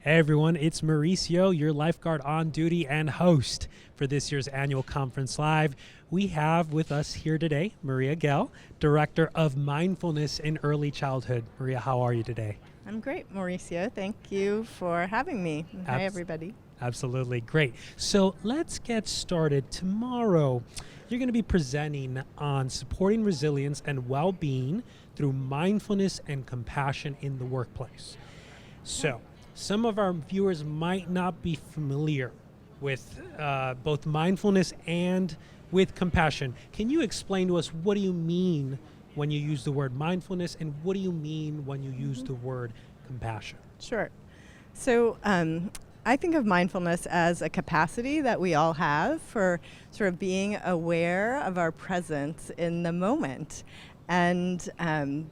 Hey everyone, it's Mauricio, your lifeguard on duty and host for this year's annual conference live. We have with us here today Maria Gell, Director of Mindfulness in Early Childhood. Maria, how are you today? I'm great, Mauricio. Thank you for having me. Hi, everybody. Absolutely, great. So let's get started. Tomorrow, you're going to be presenting on supporting resilience and well-being through mindfulness and compassion in the workplace. So, some of our viewers might not be familiar with both mindfulness and with compassion. Can you explain to us what do you mean when you use the word mindfulness, and what do you mean when you use the word compassion? Sure. So I think of mindfulness as a capacity that we all have for sort of being aware of our presence in the moment, and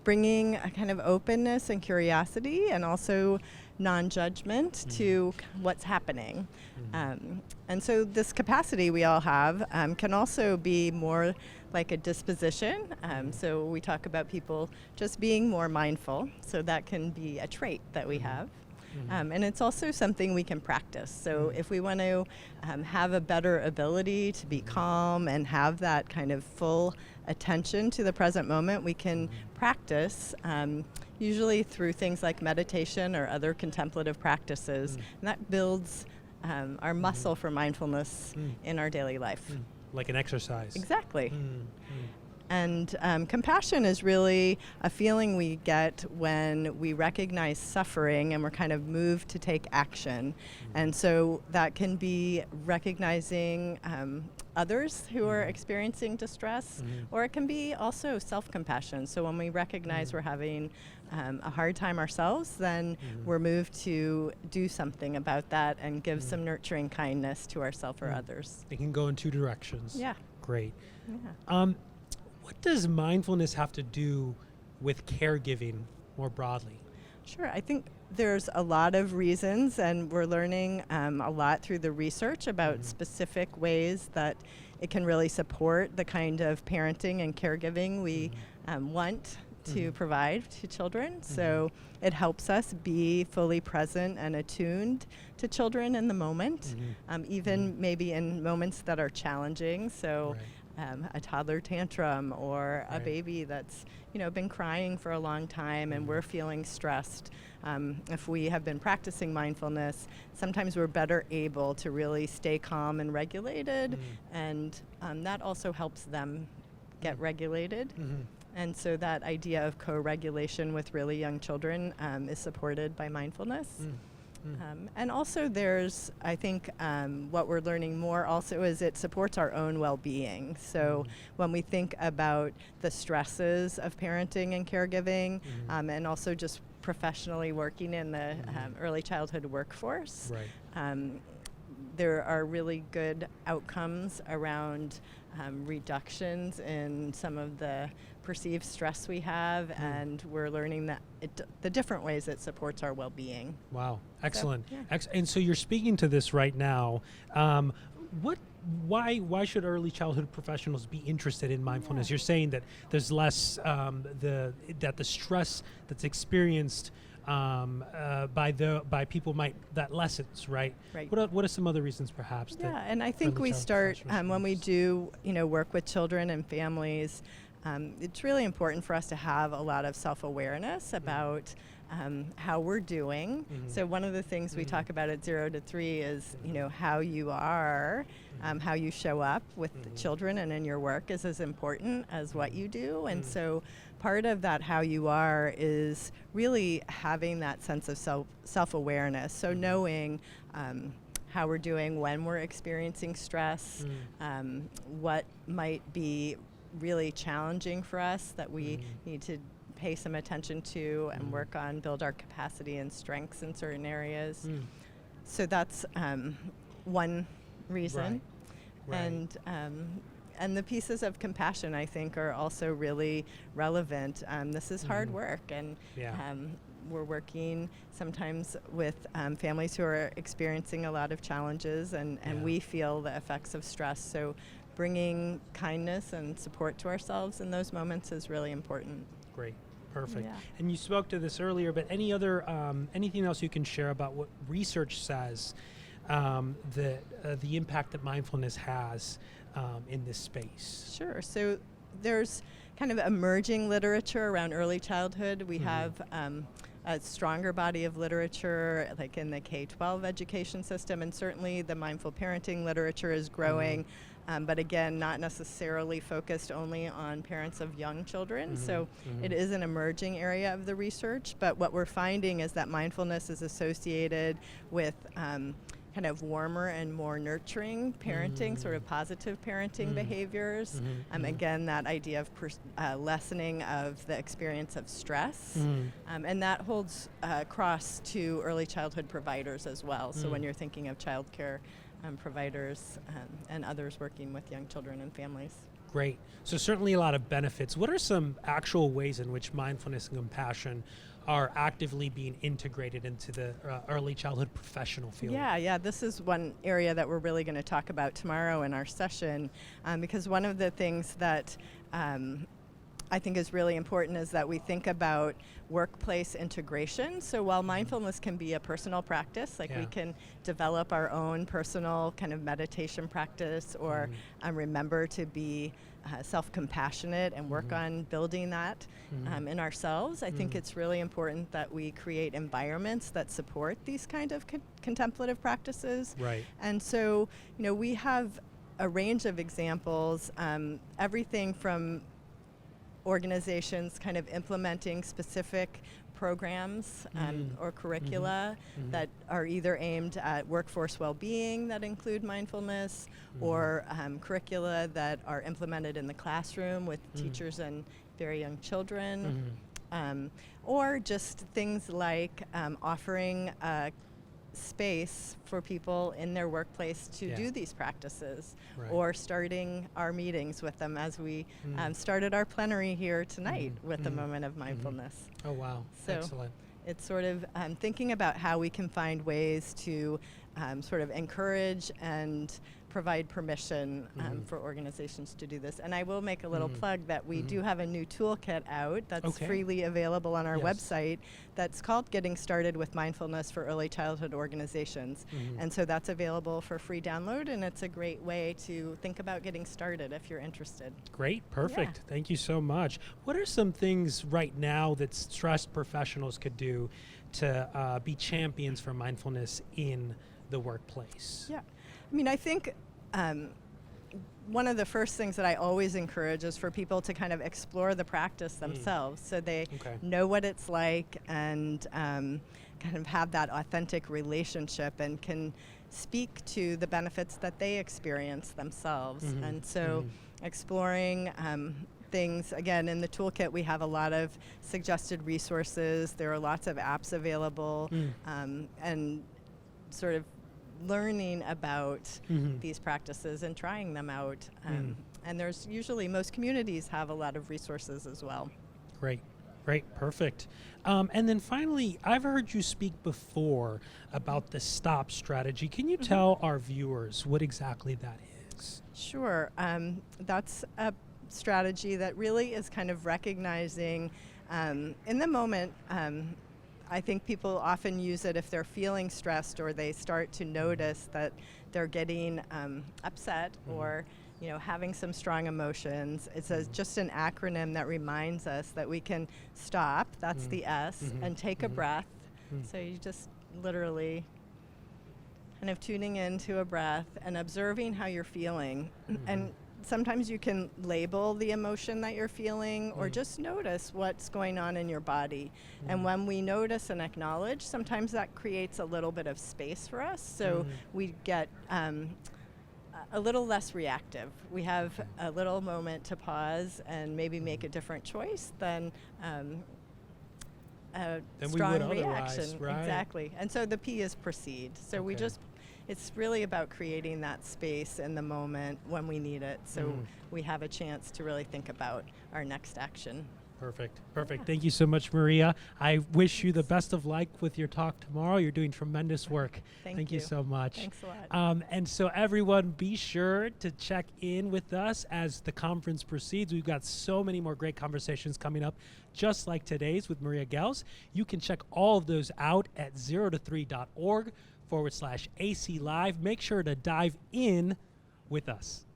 bringing a kind of openness and curiosity and also non-judgment to what's happening. And so this capacity we all have can also be more like a disposition. So we talk about people just being more mindful. So that can be a trait that we have. And it's also something we can practice. So if we want to have a better ability to be calm and have that kind of full attention to the present moment, we can practice usually through things like meditation or other contemplative practices. And that builds our muscle for mindfulness in our daily life. Like an exercise. Exactly. And compassion is really a feeling we get when we recognize suffering and we're kind of moved to take action. And so that can be recognizing others who are experiencing distress, or it can be also self-compassion. So when we recognize we're having a hard time ourselves, then we're moved to do something about that and give some nurturing kindness to ourselves or others. It can go in two directions. Yeah. Great. Yeah. What does mindfulness have to do with caregiving more broadly? Sure. I think there's a lot of reasons, and we're learning a lot through the research about specific ways that it can really support the kind of parenting and caregiving we want to provide to children. So it helps us be fully present and attuned to children in the moment, even maybe in moments that are challenging. So. A toddler tantrum or a baby that's been crying for a long time and we're feeling stressed. If we have been practicing mindfulness, sometimes we're better able to really stay calm and regulated, and that also helps them get regulated. And so that idea of co-regulation with really young children is supported by mindfulness. And also there's, I think, what we're learning more also is it supports our own well-being. So when we think about the stresses of parenting and caregiving, and also just professionally working in the early childhood workforce, there are really good outcomes around reductions in some of the perceived stress we have, and we're learning that the different ways it supports our well-being. Wow, excellent. So, yeah. And so you're speaking to this right now. Why should early childhood professionals be interested in mindfulness? You're saying that there's less that the stress that's experienced by people that lessens, right? Right. What are some other reasons, perhaps? Yeah, and I think we start when we do work with children and families. It's really important for us to have a lot of self-awareness about how we're doing. So one of the things we talk about at 0 to 3 is how you are, how you show up with the children and in your work is as important as what you do. And so part of that how you are is really having that sense of self-awareness. So knowing how we're doing when we're experiencing stress, what might be really challenging for us that we need to pay some attention to and work on, build our capacity and strengths in certain areas. So that's one reason. Right. And the pieces of compassion, I think, are also really relevant. This is hard work, and we're working sometimes with families who are experiencing a lot of challenges, and we feel the effects of stress. So bringing kindness and support to ourselves in those moments is really important. Great. Perfect. Yeah. And you spoke to this earlier, but any other anything else you can share about what research says the impact that mindfulness has in this space? Sure. So there's kind of emerging literature around early childhood. We have a stronger body of literature like in the K-12 education system, and certainly the mindful parenting literature is growing, but again, not necessarily focused only on parents of young children. So it is an emerging area of the research, but what we're finding is that mindfulness is associated with kind of warmer and more nurturing parenting, sort of positive parenting behaviors. Again, that idea of lessening of the experience of stress. And that holds across to early childhood providers as well. So when you're thinking of childcare providers and others working with young children and families. Great. So certainly a lot of benefits. What are some actual ways in which mindfulness and compassion are actively being integrated into the early childhood professional field? Yeah, this is one area that we're really going to talk about tomorrow in our session, because one of the things that I think is really important is that we think about workplace integration. So while mindfulness can be a personal practice, like we can develop our own personal kind of meditation practice or remember to be self-compassionate and work on building that in ourselves. I think it's really important that we create environments that support these kind of contemplative practices. Right. And so, we have a range of examples, everything from organizations kind of implementing specific programs or curricula that are either aimed at workforce well-being that include mindfulness or curricula that are implemented in the classroom with teachers and very young children, or just things like offering space for people in their workplace to do these practices, or starting our meetings with them as we started our plenary here tonight with a moment of mindfulness. Oh, wow. So excellent. It's sort of thinking about how we can find ways to sort of encourage and provide permission for organizations to do this. And I will make a little plug that we do have a new toolkit out that's freely available on our website that's called Getting Started with Mindfulness for Early Childhood Organizations. And so that's available for free download, and it's a great way to think about getting started if you're interested. Great, perfect. Thank you so much. What are some things right now that stressed professionals could do to be champions for mindfulness in the workplace? Yeah. I mean, I think one of the first things that I always encourage is for people to kind of explore the practice themselves, so they know what it's like and kind of have that authentic relationship and can speak to the benefits that they experience themselves. And so exploring things, again, in the toolkit we have a lot of suggested resources. There are lots of apps available, and sort of learning about these practices and trying them out. And there's usually, most communities have a lot of resources as well. Great, perfect. And then finally, I've heard you speak before about the STOP strategy. Can you tell our viewers what exactly that is? Sure. That's a strategy that really is kind of recognizing in the moment. I think people often use it if they're feeling stressed or they start to notice that they're getting upset or having some strong emotions. It's just an acronym that reminds us that we can stop, that's the S, and take a breath. So you just literally kind of tuning into a breath and observing how you're feeling. And sometimes you can label the emotion that you're feeling or just notice what's going on in your body. And when we notice and acknowledge, sometimes that creates a little bit of space for us, so we get a little less reactive. We have a little moment to pause and maybe make a different choice than a strong reaction. Right. Exactly. And so the P is proceed. So it's really about creating that space in the moment when we need it, so we have a chance to really think about our next action. Perfect. Perfect. Thank you so much, Maria. I wish you the best of luck with your talk tomorrow. You're doing tremendous work. Thank you you. so much. Thanks a lot. And so everyone, be sure to check in with us as the conference proceeds. We've got so many more great conversations coming up, just like today's with Maria Gels. You can check all of those out at 0to3.org/AC Live. Make sure to dive in with us.